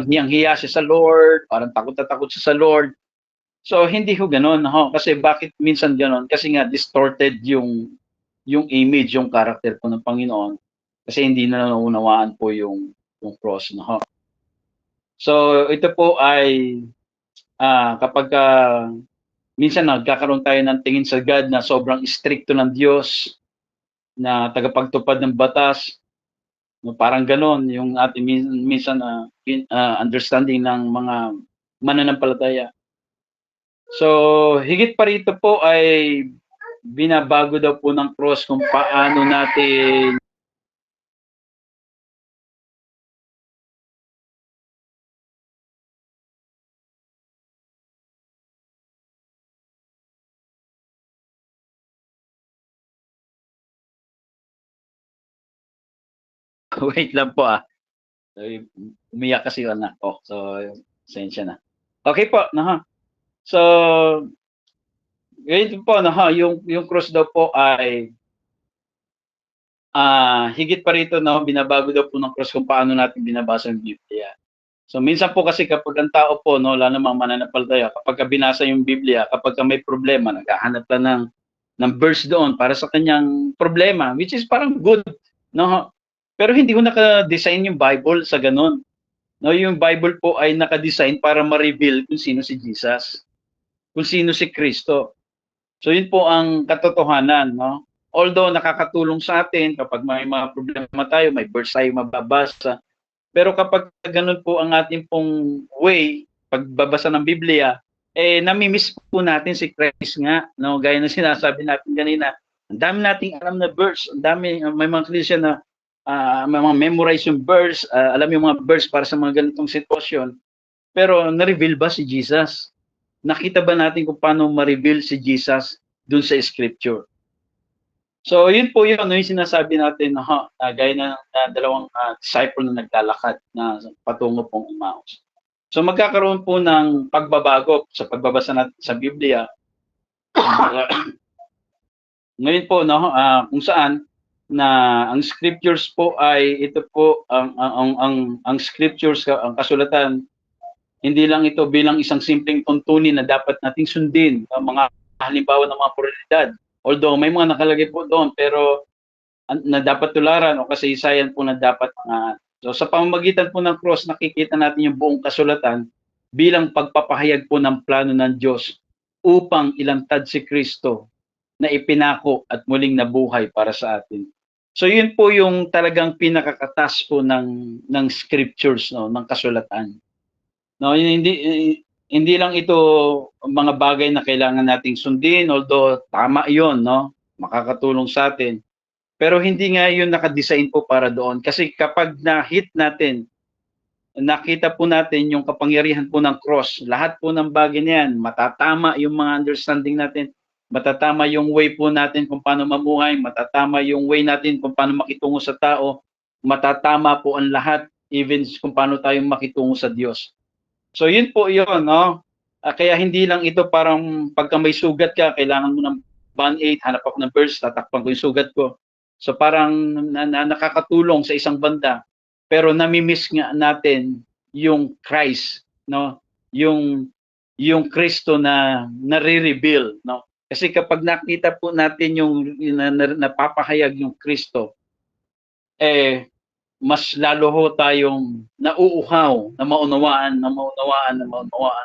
hiyang-hiya siya sa Lord, parang takot na takot siya sa Lord. So hindi ho ganoon, ho. Kasi bakit minsan ganoon? Kasi nga distorted yung image, yung character po ng Panginoon. Kasi hindi na naunawaan po yung cross, no, ho. So ito po ay kapag minsan nagkakaroon tayo ng tingin sa God na sobrang stricto ng Diyos, na tagapagtupad ng batas, no, parang ganon yung ating minsan understanding ng mga mananampalataya. So, higit pa rito po ay binabago daw po ng cross kung paano natin wait lang po So, umiyak kasi yung anak ko. So, sensya na. Okay po, no. So, ganito po, no, yung cross daw po ay higit pa rito, no, binabago daw po ng cross kung paano natin binabasa yung Biblia. So minsan po kasi kapag ang tao po, no, lalo mga mananampalataya, kapag binasa yung Biblia, kapag may problema, naghahanap lang ng verse doon para sa kanyang problema, which is parang good, no? Pero hindi ko naka-design yung Bible sa ganun. No, yung Bible po ay naka-design para ma-reveal kung sino si Jesus, kung sino si Kristo. So yun po ang katotohanan, no? Although nakakatulong sa atin kapag may mga problema tayo, may verse tayo mababasa, pero kapag ganun po ang ating pong way, pagbabasa ng Biblia, nami-miss po natin si Christ nga, no? Gaya ng sinasabi natin kanina, ang dami nating alam na verse, ang dami, may mga Christian na may mga memorize yung verse, alam yung mga verse para sa mga ganitong sitwasyon, pero na-reveal ba si Jesus? Nakita ba natin kung paano ma-reveal si Jesus dun sa scripture? So, yun po yun, no, yung sinasabi natin, gaya na dalawang disciple na naglalakad na patungo pong Emmaus. So, magkakaroon po ng pagbabago sa pagbabasa natin sa Biblia. Ngayon po, no, kung saan na ang scriptures po ay ito po ang scriptures, ang kasulatan, hindi lang ito bilang isang simpleng tuntunin na dapat nating sundin, mga halimbawa ng mga moralidad. Although may mga nakalagay po doon, pero na dapat tularan o kasaysayan po na dapat so sa pamamagitan po ng cross, nakikita natin yung buong kasulatan bilang pagpapahayag po ng plano ng Diyos upang ilantad si Kristo na ipinako at muling nabuhay para sa atin. So yun po yung talagang pinakakatas po ng scriptures, no, ng kasulatan. No, hindi lang ito mga bagay na kailangan nating sundin, although tama 'yon, no, makakatulong sa atin. Pero hindi nga 'yun naka-design po para doon. Kasi kapag na-hit natin, nakita po natin yung kapangyarihan po ng cross, lahat po ng bagay na 'yan, matatama yung mga understanding natin, matatama yung way po natin kung paano mamuhay, matatama yung way natin kung paano makitungo sa tao, matatama po ang lahat, even kung paano tayo makitungo sa Diyos. So yun po yun, no? Kaya hindi lang ito parang pagka may sugat ka, kailangan mo ng band-aid, hanap ako ng verse, tatakpan ko yung sugat ko. So parang nakakatulong sa isang banda, pero nami-miss nga natin yung Christ, no? Yung Kristo na nare-reveal, no? Kasi kapag nakita po natin yung napapahayag yung Kristo, mas lalo ho tayong nauuhaw na maunawaan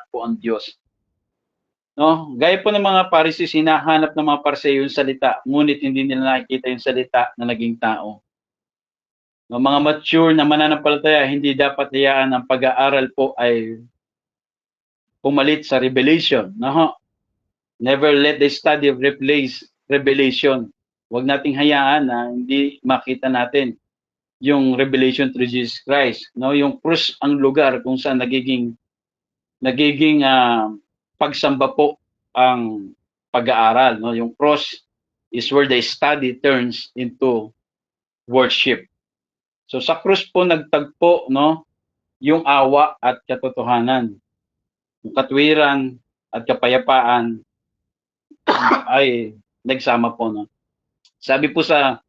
po ang Diyos. No? Gaya po ng mga Pharisees, hinahanap ng mga Pariseo yung salita, ngunit hindi nila nakikita yung salita na naging tao. No, mga mature na mananampalataya, hindi dapat hayaan ang pag-aaral po ay pumalit sa revelation. No? Never let the study of replace revelation. Huwag nating hayaan na hindi makita natin yung revelation through Jesus Christ. No, yung krus ang lugar kung saan nagiging pagsamba po ang pag-aaral. No, yung cross is where the study turns into worship. So sa krus po nagtagpo, no, yung awa at katotohanan, yung katwiran at kapayapaan ay nagsama po, no. Sabi po sa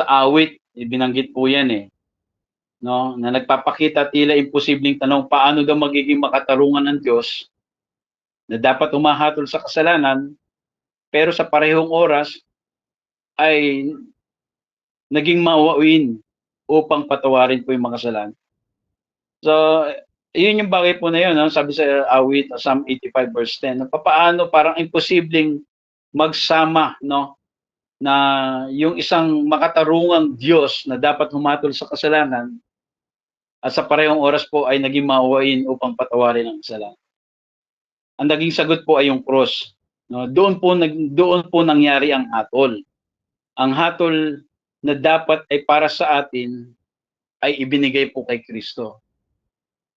awit, ibinanggit po yan no, na nagpapakita tila imposibleng tanong, paano daw magiging makatarungan ng Diyos na dapat humahatol sa kasalanan, pero sa parehong oras ay naging maawain upang patawarin po yung makasalanan. So, yun yung bagay po na yun, no? Sabi sa awit, Psalm 85 verse 10, no? Paano parang imposibleng magsama, no, na yung isang makatarungang Diyos na dapat humatol sa kasalanan at sa parehong oras po ay naging maawain upang patawarin ang kasalanan. Ang naging sagot po ay yung cross. No? Doon po nangyari ang hatol. Ang hatol na dapat ay para sa atin ay ibinigay po kay Kristo.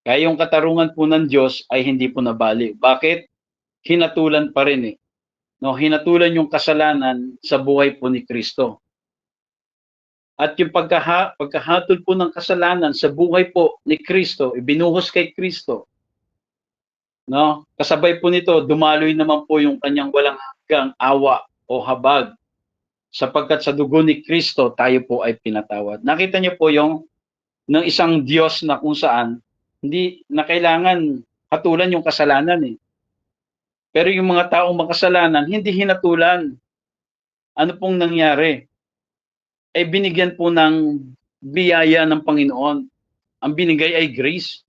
Kaya yung katarungan po ng Diyos ay hindi po nabali. Bakit? Hinatulan pa rin No, hinatulan yung kasalanan sa buhay po ni Kristo. At yung pagkahatol po ng kasalanan sa buhay po ni Kristo, ibinuhos kay Kristo. No? Kasabay po nito, dumaloy naman po yung kanyang walang hanggang awa o habag. Sapagkat sa dugo ni Kristo, tayo po ay pinatawad. Nakita niyo po yung ng isang Diyos na kung saan hindi na kailangan hatulan yung kasalanan Pero yung mga taong makasalanan, hindi hinatulan. Ano pong nangyari? Binigyan po ng biyaya ng Panginoon. Ang binigay ay grace.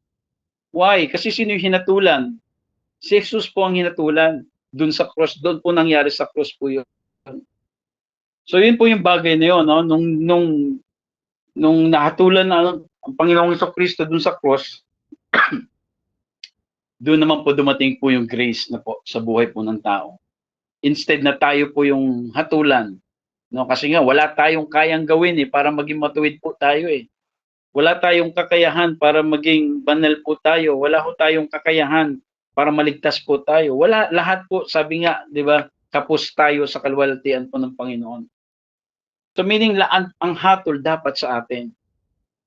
Why? Kasi sino yung hinatulan? Si Jesus po ang hinatulan. Doon sa cross, doon po nangyari sa cross po yun. So yun po yung bagay na yun, no? Nung nahatulan na ang Panginoong Kristo doon sa cross, doon naman po dumating po yung grace na po sa buhay po ng tao. Instead na tayo po yung hatulan, no? Kasi nga wala tayong kayang gawin para maging matuwid po tayo Wala tayong kakayahan para maging banal po tayo. Wala ho tayong kakayahan para maligtas po tayo. Wala, lahat po, sabi nga, 'di ba? Kapos tayo sa kaluwalhatian po ng Panginoon. So meaning ang hatol dapat sa atin.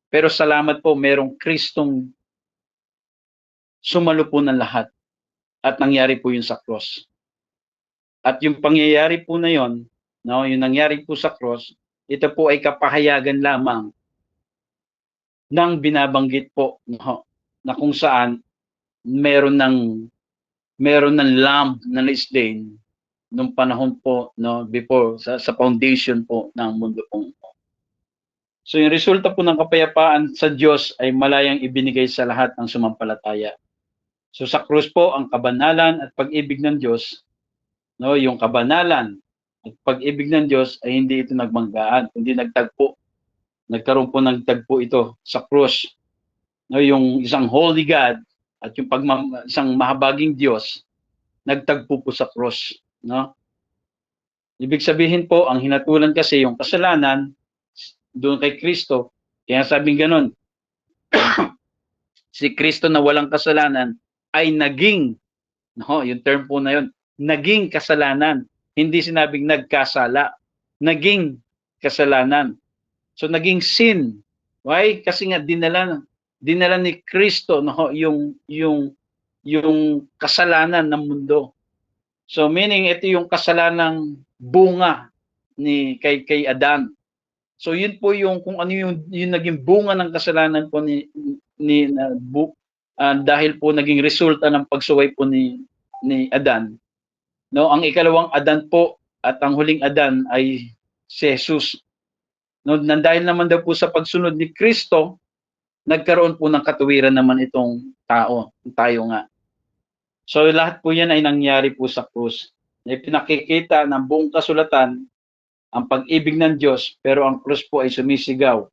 Pero salamat po, merong Kristong sumalo po ng lahat. At nangyari po yun sa cross. At yung pangyayari po na yun, no, yung nangyari po sa cross, ito po ay kapahayagan lamang ng binabanggit po, no, na kung saan meron ng lamb na slain nung panahon po, no, before sa foundation po ng mundo po. So yung resulta po ng kapayapaan sa Diyos ay malayang ibinigay sa lahat ng sumampalataya. So sa krus po ang kabanalan at pag-ibig ng Diyos, no, yung kabanalan at pag-ibig ng Diyos ay hindi ito nagmanggaan, kundi nagtagpo. Nagkaroon po ng tagpo ito sa krus. No, yung isang holy God at yung isang mahabaging Diyos nagtagpo po sa krus, no? Ibig sabihin po, ang hinatulan kasi yung kasalanan doon kay Kristo. Kaya sabing ganun, si Kristo na walang kasalanan ay naging, no, yung term po na yun, naging kasalanan. Hindi sinabing nagkasala, naging kasalanan. So naging sin. Why? Kasi nga dinala ni Kristo, no, yung kasalanan ng mundo. So meaning ito yung kasalanang bunga kay Adan. So yun po yung kung ano yung naging bunga ng kasalanan po dahil po naging resulta ng pagsuway po ni Adan. No, ang ikalawang Adan po at ang huling Adan ay si Jesus. No, dahil naman daw po sa pagsunod ni Kristo, nagkaroon po ng katuwiran naman itong tayo nga. So lahat po yan ay nangyari po sa krus. Pinakikita ng buong kasulatan ang pag-ibig ng Diyos, pero ang krus po ay sumisigaw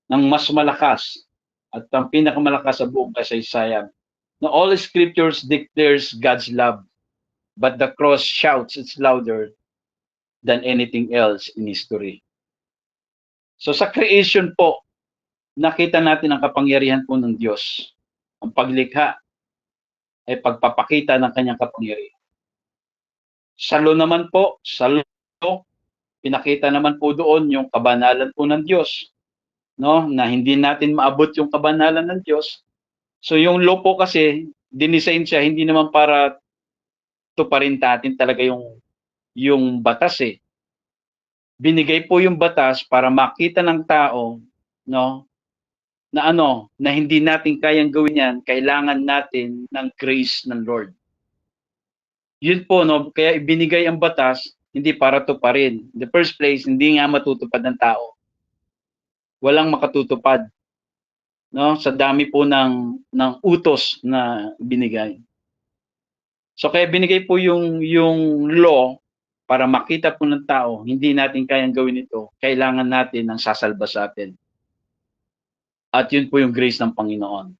ng mas malakas at ang pinakamalakas sa buong kasaysayan. Now, all scriptures declares God's love, but the cross shouts it's louder than anything else in history. So sa creation po, nakita natin ang kapangyarihan po ng Diyos. Ang paglikha ay pagpapakita ng kanyang kapangyarihan. Sa law naman po, sa law, pinakita naman po doon yung kabanalan po ng Diyos, no? Na hindi natin maabot yung kabanalan ng Diyos. So yung law po kasi, dinisign siya hindi naman para tuparin natin talaga yung batas eh. Binigay po yung batas para makita ng tao, no, na hindi natin kayang gawin yan, kailangan natin ng grace ng Lord. Yun po, no, kaya ibinigay ang batas, hindi para tuparin. In the first place, hindi nga matutupad ng tao. Walang makatutupad, no, sa dami po ng utos na binigay. So kaya binigay po yung law para makita po ng tao, hindi natin kayang gawin ito, kailangan natin ng sasalba sa atin. At yun po yung grace ng Panginoon.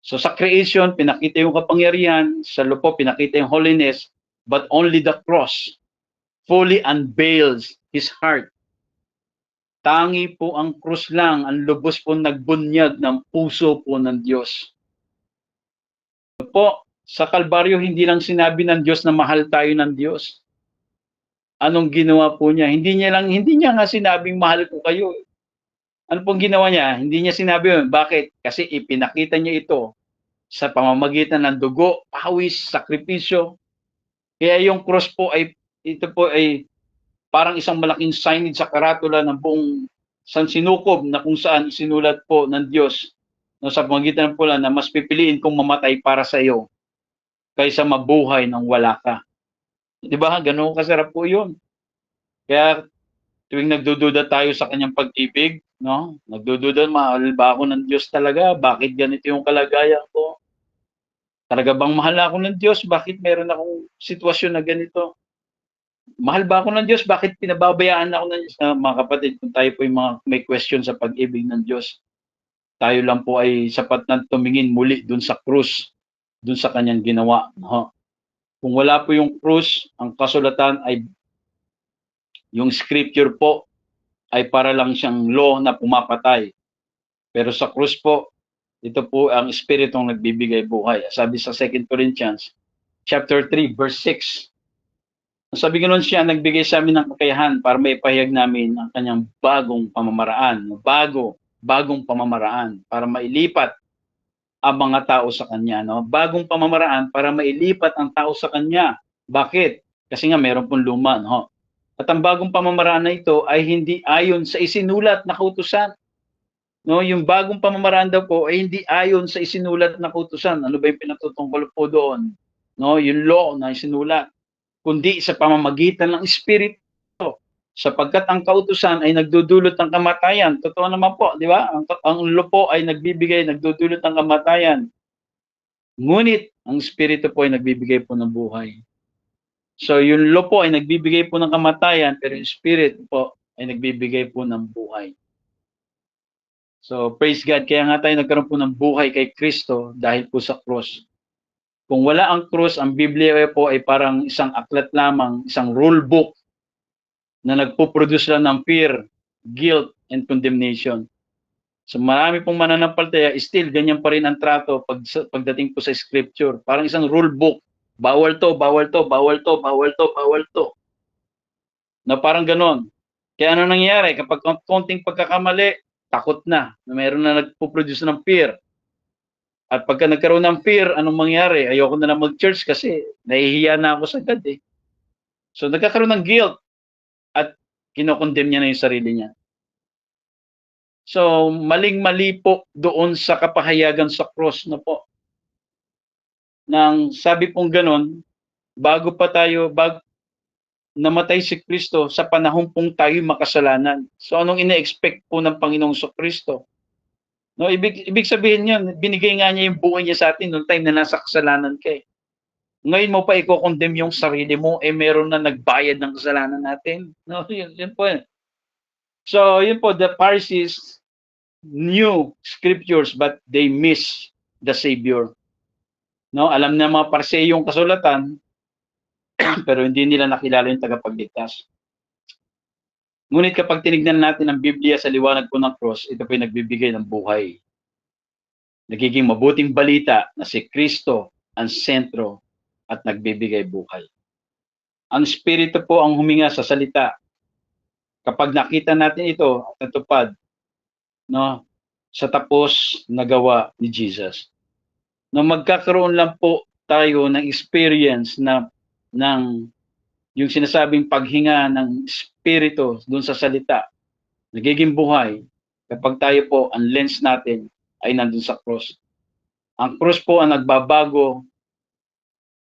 So sa creation, pinakita yung kapangyarihan, sa law po, pinakita yung holiness, but only the cross fully unveils His heart. Tangi po ang krus lang, ang lubos po nagbunyag ng puso po ng Diyos. Po, sa Kalbaryo, hindi lang sinabi ng Diyos na mahal tayo ng Diyos. Anong ginawa po niya? Hindi niya nga sinabing mahal ko kayo. Ano pong ginawa niya? Hindi niya sinabi yun. Bakit? Kasi ipinakita niya ito sa pamamagitan ng dugo, pawis, sakripisyo. Kaya yung cross po ay, ito po ay parang isang malaking signage sa karatula ng buong sansinukob na kung saan sinulat po ng Diyos no, sa pamamagitan ng pula na mas pipiliin kong mamatay para sa iyo kaysa mabuhay nang wala ka. Di ba? Ganun kasarap po yun. Kaya tuwing nagdududa tayo sa kanyang pag-ibig, no? Nagdududa, mahal ba ako ng Diyos talaga? Bakit ganito yung kalagayan ko? Talaga bang mahal ako ng Diyos? Bakit meron akong sitwasyon na ganito? Mahal ba ako ng Diyos? Bakit pinababayaan ako ng Diyos? Mga kapatid, kung tayo po yung mga may question sa pag-ibig ng Diyos, tayo lang po ay sapat na tumingin muli dun sa krus, dun sa kanyang ginawa. No? Kung wala po yung krus, ang kasulatan ay yung scripture po ay para lang siyang law na pumapatay. Pero sa krus po, ito po ang Espiritong nagbibigay buhay. Sabi sa 2 Corinthians chapter 3, verse 6, sabi ganoon siya, nagbigay sa amin ng kakayahan para maipahayag namin ang kanyang bagong pamamaraan. Bagong pamamaraan para mailipat ang mga tao sa kanya. No? Bagong pamamaraan para mailipat ang tao sa kanya. Bakit? Kasi nga meron pong luma. No? At ang bagong pamamaraan na ito ay hindi ayon sa isinulat na kautusan. No, yung bagong pamamaraan daw po ay hindi ayon sa isinulat na kautusan. Ano ba yung pinatutungkol po doon? No, yung law na isinulat, kundi sa pamamagitan ng Espiritu. Sapagkat ang kautusan ay nagdudulot ng kamatayan. Totoo naman po, di ba? Ang law po ay nagdudulot ng kamatayan. Ngunit ang Espiritu po ay nagbibigay po ng buhay. So yung law po ay nagbibigay po ng kamatayan, pero yung Spirit po ay nagbibigay po ng buhay. So praise God, kaya nga tayo nagkaroon po ng buhay kay Kristo dahil po sa cross. Kung wala ang cross, ang Biblia po ay parang isang aklat lamang, isang rule book na nagpo-produce lang ng fear, guilt, and condemnation. So marami pong mananampalataya, still ganyan pa rin ang trato pagdating po sa scripture. Parang isang rule book. Bawal to, bawal to, bawal to, bawal to, bawal to. Na parang ganon. Kaya ano nangyayari? Kapag konting pagkakamali, takot na meron na nagpo-produce ng fear. At pagka nagkaroon ng fear, anong mangyari? Ayoko na lang mag-church kasi nahihiya na ako sa God eh. So nagkakaroon ng guilt at kinokondemn niya na yung sarili niya. So maling-mali po doon sa kapahayagan sa cross na po. Nang sabi pong ganon, bago namatay si Kristo sa panahon pong tayo makasalanan. So anong ina-expect po ng Panginoong Kristo? No, ibig sabihin niyan, binigay nga niya yung buhay niya sa atin noong time na nasa kasalanan ka. Ngayon mo pa i-condemn yung sarili mo, meron na nagbayad ng kasalanan natin. No, yun po yun. So, yun po, the Pharisees knew scriptures but they miss the Savior. No, alam ng mga Pariseo yung kasulatan, pero hindi nila nakilala yung tagapagligtas. Ngunit kapag tinignan natin ang Biblia sa liwanag po ng cross, ito po yung nagbibigay ng buhay. Nagiging mabuting balita na si Kristo ang sentro at nagbibigay buhay. Ang Espiritu po ang huminga sa salita. Kapag nakita natin ito at natupad, no, sa tapos na gawa ni Jesus. No, magkakaroon lang po tayo ng experience na ng yung sinasabing paghinga ng Espiritu doon sa salita, nagiging buhay kapag tayo po, ang lens natin ay nandun sa cross. Ang cross po ang nagbabago,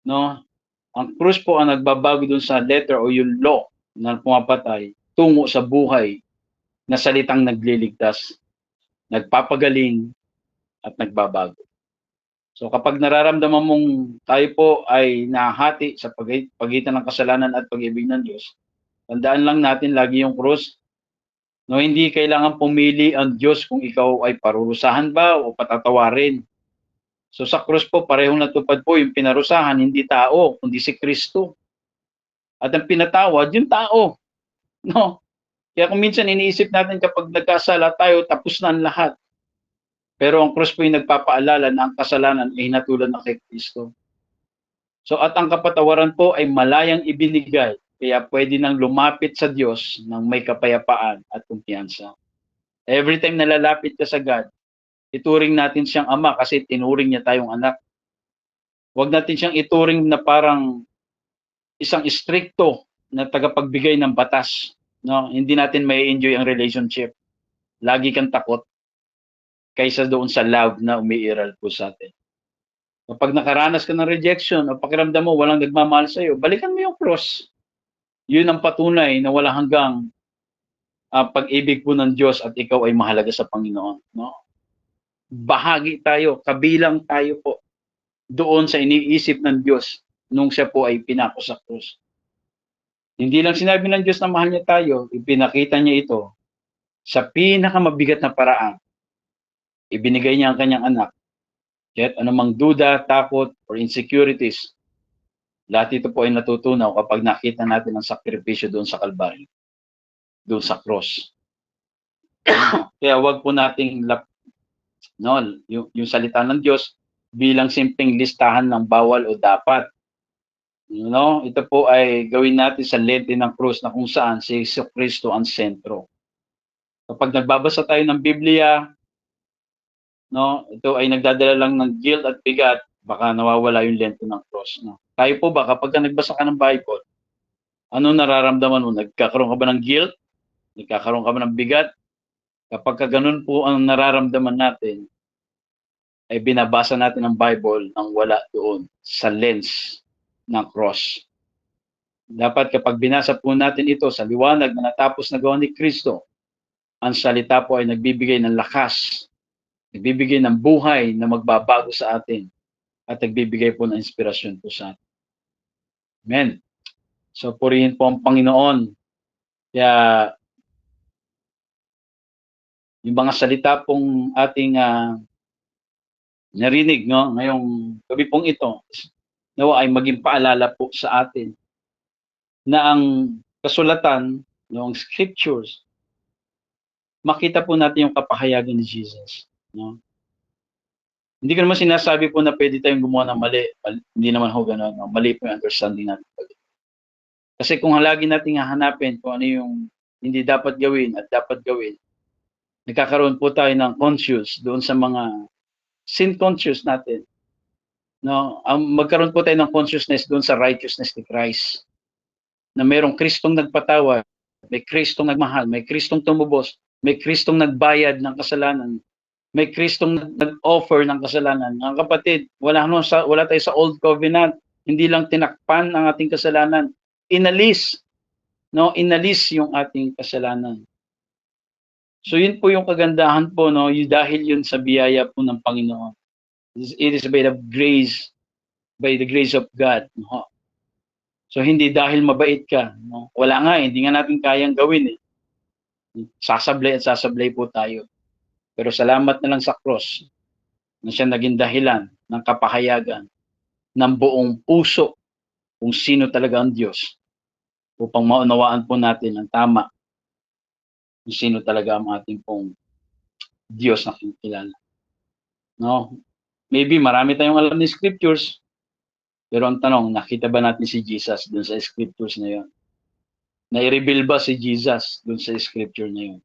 no? Ang cross po ang nagbabago dun sa letter o yung law na pumapatay tungo sa buhay na salitang nagliligtas, nagpapagaling at nagbabago. So kapag nararamdaman mong tayo po ay nahati sa pagitan ng kasalanan at pag-ibig ng Diyos, tandaan lang natin lagi yung cross. No, hindi kailangan pumili ang Diyos kung ikaw ay parurusahan ba o patatawarin. So sa cross po, parehong natupad po yung pinarusahan, hindi tao, kundi si Kristo. At ang pinatawad, yung tao. No? Kaya kung minsan iniisip natin kapag nagkasala tayo, tapos na ang lahat. Pero ang cross po yung nagpapaalala na ang kasalanan ay hinatulan na kay Kristo. So at ang kapatawaran po ay malayang ibinigay. Kaya pwede nang lumapit sa Diyos ng may kapayapaan at kumpiyansa. Every time na lalapit ka sa God, ituring natin siyang Ama kasi tinuring niya tayong anak. Huwag natin siyang ituring na parang isang stricto na tagapagbigay ng batas. No? Hindi natin may enjoy ang relationship. Lagi kang takot kaysa doon sa love na umiiral po sa atin. Kapag nakaranas ka ng rejection o pakiramdam mo walang nagmamahal sa iyo, balikan mo yung cross. Yun ang patunay na wala hanggang pag-ibig po ng Diyos at ikaw ay mahalaga sa Panginoon. No? Bahagi tayo, kabilang tayo po doon sa iniisip ng Diyos nung siya po ay pinako sa krus. Hindi lang sinabi ng Diyos na mahal niya tayo, ipinakita niya ito sa pinakamabigat na paraan. Ibinigay niya ang kanyang anak. Kahit anumang duda, takot, or insecurities, lahat ito po ay natutunaw kapag nakita natin ang sakripisyo doon sa Kalbaryo, doon sa cross. Kaya wag po nating yung salita ng Diyos bilang simpleng listahan ng bawal o dapat. Ito po ay gawin natin sa lente ng cross na kung saan si Kristo ang sentro. Kapag nagbabasa tayo ng Biblia, ito ay nagdadala lang ng guilt at bigat, baka nawawala yung lente ng cross. Tayo po ba, kapag nagbasa ka ng Bible, ano nararamdaman mo? Nagkakaroon ka ba ng guilt? Nagkakaroon ka ba ng bigat? Kapag ganun po ang nararamdaman natin, ay binabasa natin ang Bible nang wala doon sa lens ng cross. Dapat kapag binasa po natin ito sa liwanag na natapos na gawa ni Kristo, ang salita po ay nagbibigay ng lakas, nagbibigay ng buhay na magbabago sa atin at nagbibigay po ng inspirasyon po sa atin. Amen. So purihin po ang Panginoon. Kaya yung mga salita pong ating narinig ngayong gabi pong ito, nawa ay maging paalala po sa atin na ang kasulatan, ang scriptures, makita po natin yung kapahayagan ni Jesus. No? Hindi ko naman sinasabi po na pwede tayong gumawa ng mali. Hindi naman ho gano'n. No? Mali po yung understanding natin. Kasi kung lagi natin hahanapin kung ano yung hindi dapat gawin at dapat gawin, nagkakaroon po tayo ng conscious doon sa mga sin conscious natin. No? Magkaroon po tayo ng consciousness doon sa righteousness ni Christ. Na mayroong Kristong nagpatawad, may Kristong nagmahal, may Kristong tumubos, may Kristong nagbayad ng kasalanan, may Kristong nag-offer ng kasalanan. Mga kapatid, wala tayo sa old covenant. Hindi lang tinakpan ang ating kasalanan. Inalis yung ating kasalanan. So yun po yung kagandahan po, dahil yun sa biyaya po ng Panginoon. It is by the grace of God. No? So hindi dahil mabait ka. No? Wala nga, hindi nga natin kayang gawin. Sasablay po tayo. Pero salamat na lang sa cross na siya naging dahilan ng kapahayagan ng buong puso kung sino talaga ang Diyos upang maunawaan po natin ang tama kung sino talaga ang ating pong Diyos na kinikilala. No? Maybe marami tayong alam ni scriptures, pero ang tanong, nakita ba natin si Jesus dun sa scriptures na yun? Na-reveal ba si Jesus dun sa scripture na yun?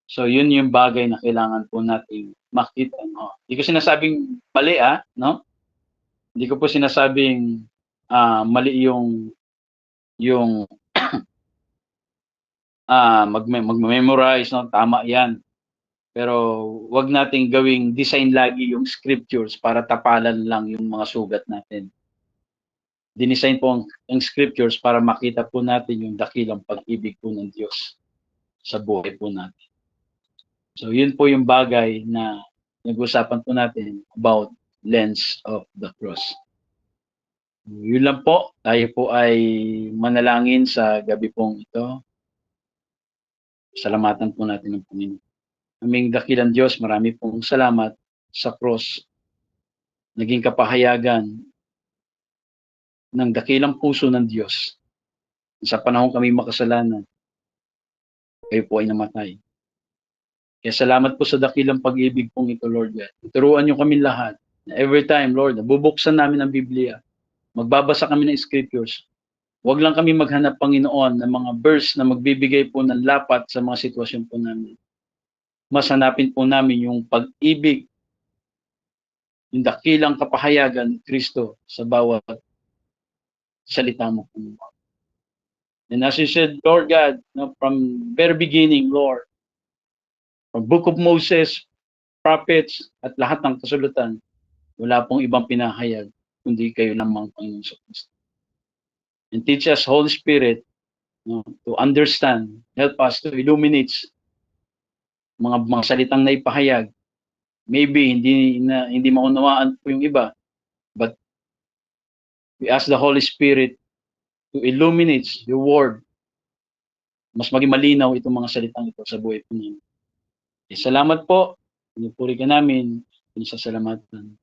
So, yun yung bagay na kailangan po natin makita. No? Hindi ko sinasabing mali, no? Hindi ko po sinasabing mali yung mag-memorize, no? Tama yan. Pero wag nating gawing design lagi yung scriptures para tapalan lang yung mga sugat natin. Dinesign po ang scriptures para makita po natin yung dakilang pag-ibig po ng Diyos sa buhay po natin. So yun po yung bagay na nag-usapan po natin about lens of the cross. Yun lang po. Tayo po ay manalangin sa gabi pong ito. Salamatan po natin ng Panginoon. Aming dakilang Diyos, marami pong salamat sa cross. Naging kapahayagan ng dakilang puso ng Diyos. Sa panahon kami makasalanan, kayo po ay namatay. Kaya salamat po sa dakilang pag-ibig pong ito, Lord God. Turuan niyo kami lahat. Every time, Lord, bubuksan namin ang Biblia. Magbabasa kami ng scriptures. Huwag lang kami maghanap, Panginoon, ng mga verse na magbibigay po ng lapat sa mga sitwasyon po namin. Mas hanapin po namin yung pag-ibig, yung dakilang kapahayagan ni Kristo sa bawat salita mo, Panginoon. And as you said, Lord God, from very beginning, Lord, from Book of Moses, prophets, at lahat ng kasulatan, wala pong ibang pinahayag, kundi kayo lamang, Panginoon sa Kristo. And teach us, Holy Spirit, to understand, help us to illuminate mga salitang naipahayag. Maybe hindi maunawaan po yung iba, but we ask the Holy Spirit to illuminate your word. Mas maging malinaw itong mga salitang ito sa buhay po namin. Salamat po. Pinupuri ka namin. Pinasasalamatan.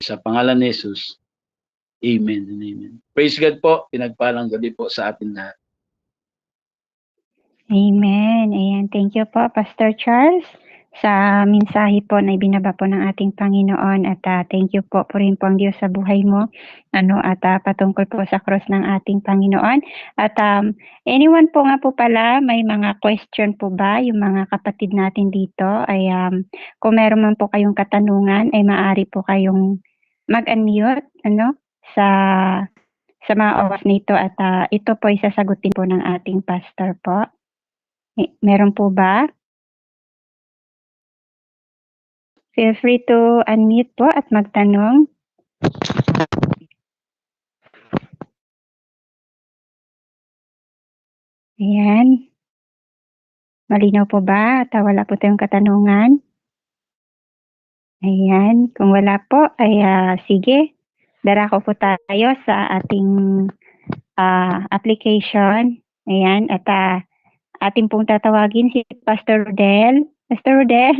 Sa pangalan ni Jesus. Amen and amen. Praise God po. Pinagpalang gabi po sa atin lahat. Amen. Ayan. Thank you po, Pastor Charles, sa mensahe po na ibinaba po ng ating Panginoon, at thank you po rin po ang Diyos sa buhay mo, at patungkol po sa cross ng ating Panginoon. At anyone po nga po pala, may mga question po ba yung mga kapatid natin dito? Ay kung meron man po kayong katanungan, ay maaari po kayong mag-unmute sa mga oras nito, at ito po ay sasagutin po ng ating pastor po. Meron po ba? Feel free to unmute po at magtanong. Ayan. Malinaw po ba? At wala po tayong katanungan? Ayan. Kung wala po, ay sige. Darako po tayo sa ating application. Ayan. At ating pong tatawagin si Pastor Rodel. Pastor Rodel,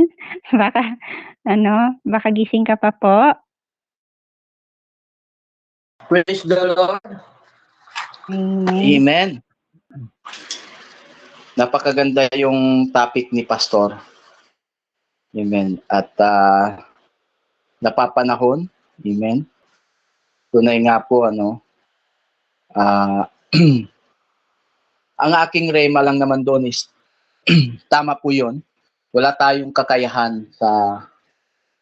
baka gising ka pa po. Praise the Lord. Amen. Amen. Napakaganda yung topic ni Pastor. Amen. At napapanahon. Amen. Tunay nga po, ang aking rema lang naman doon is, tama po yun. Wala tayong kakayahan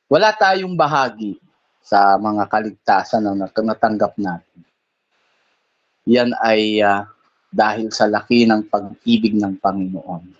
wala tayong bahagi sa mga kaligtasan na natanggap natin. Yan ay dahil sa laki ng pag-ibig ng Panginoon.